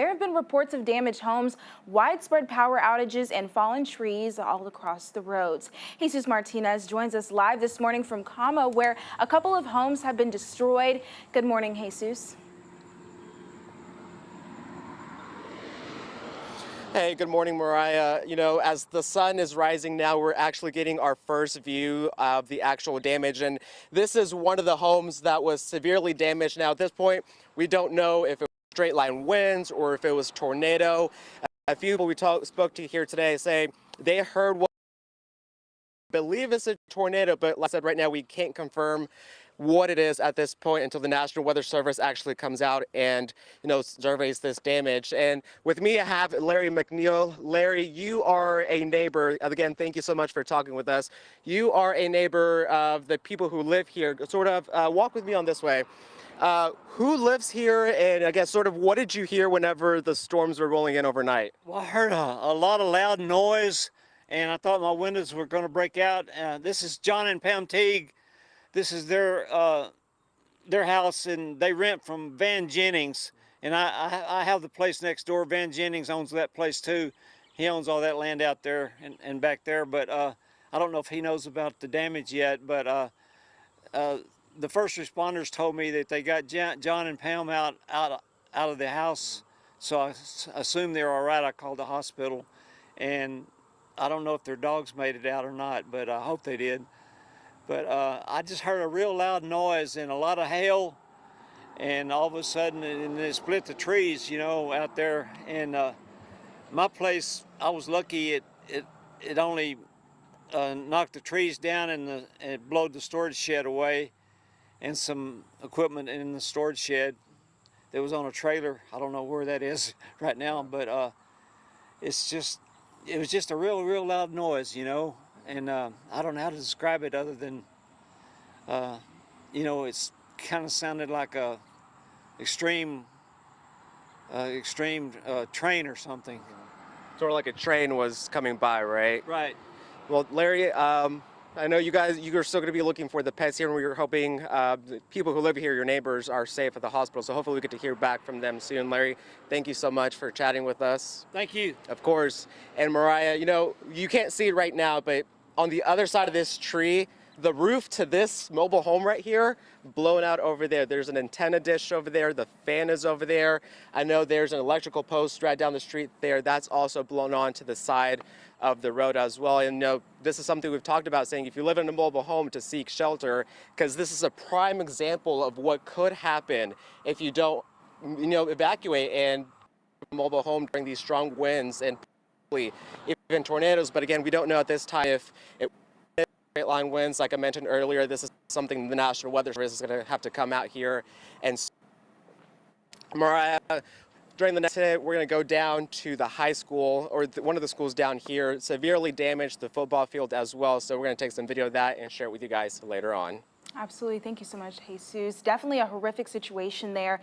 There have been reports of damaged homes, widespread power outages, and fallen trees all across the roads. Jesus Martinez joins us live this morning from Como, where a couple of homes have been destroyed. Good morning, Jesus. Hey, good morning, Mariah. You know, as the sun is rising now, we're actually getting our first view of the actual damage. And this is one of the homes that was severely damaged. Now, at this point, we don't know if it was straight line winds or if it was tornado. A few people we spoke to here today say they heard what I believe it's a tornado, but like I said, right now we can't confirm what it is at this point until the National Weather Service actually comes out and, surveys this damage. And with me, I have Larry McNeil. Larry, you are a neighbor. Again, thank you so much for talking with us. You are a neighbor of the people who live here. Sort of walk with me on this way. Who lives here, and I guess sort of what did you hear whenever the storms were rolling in overnight? Well, I heard a lot of loud noise, and I thought my windows were going to break out. This is John and Pam Teague. This is their house, and they rent from Van Jennings. And I have the place next door. Van Jennings owns that place too. He owns all that land out there and back there. But I don't know if he knows about the damage yet. But the first responders told me that they got John and Pam out of the house. So I assume they're all right. I called the hospital, and I don't know if their dogs made it out or not, but I hope they did. But I just heard a real loud noise and a lot of hail, and all of a sudden it split the trees, out there. And my place, I was lucky it only knocked the trees down and it blowed the storage shed away and some equipment in the storage shed that was on a trailer. I don't know where that is right now, but it was just a real loud noise, and I don't know how to describe it other than, it's kind of sounded like a extreme train or something. Sort of like a train was coming by, right? Right. Well, Larry, I know you are still going to be looking for the pets here, and we were hoping the people who live here, your neighbors, are safe at the hospital. So hopefully we get to hear back from them soon. Larry, thank you so much for chatting with us. Thank you. Of course. And Mariah, you can't see it right now, but on the other side of this tree, the roof to this mobile home right here, blown out over there. There's an antenna dish over there. The fan is over there. I know there's an electrical post right down the street there. That's also blown on to the side of the road as well. And this is something we've talked about, saying if you live in a mobile home, to seek shelter, because this is a prime example of what could happen if you don't, evacuate and mobile home during these strong winds and even tornadoes. But again, we don't know at this time if it straight line winds. Like I mentioned earlier, this is something the National Weather Service is going to have to come out here. And Mariah, during the next day, we're going to go down to the high school, or one of the schools down here, severely damaged the football field as well. So we're going to take some video of that and share it with you guys later on. Absolutely. Thank you so much, Jesus. Definitely a horrific situation there.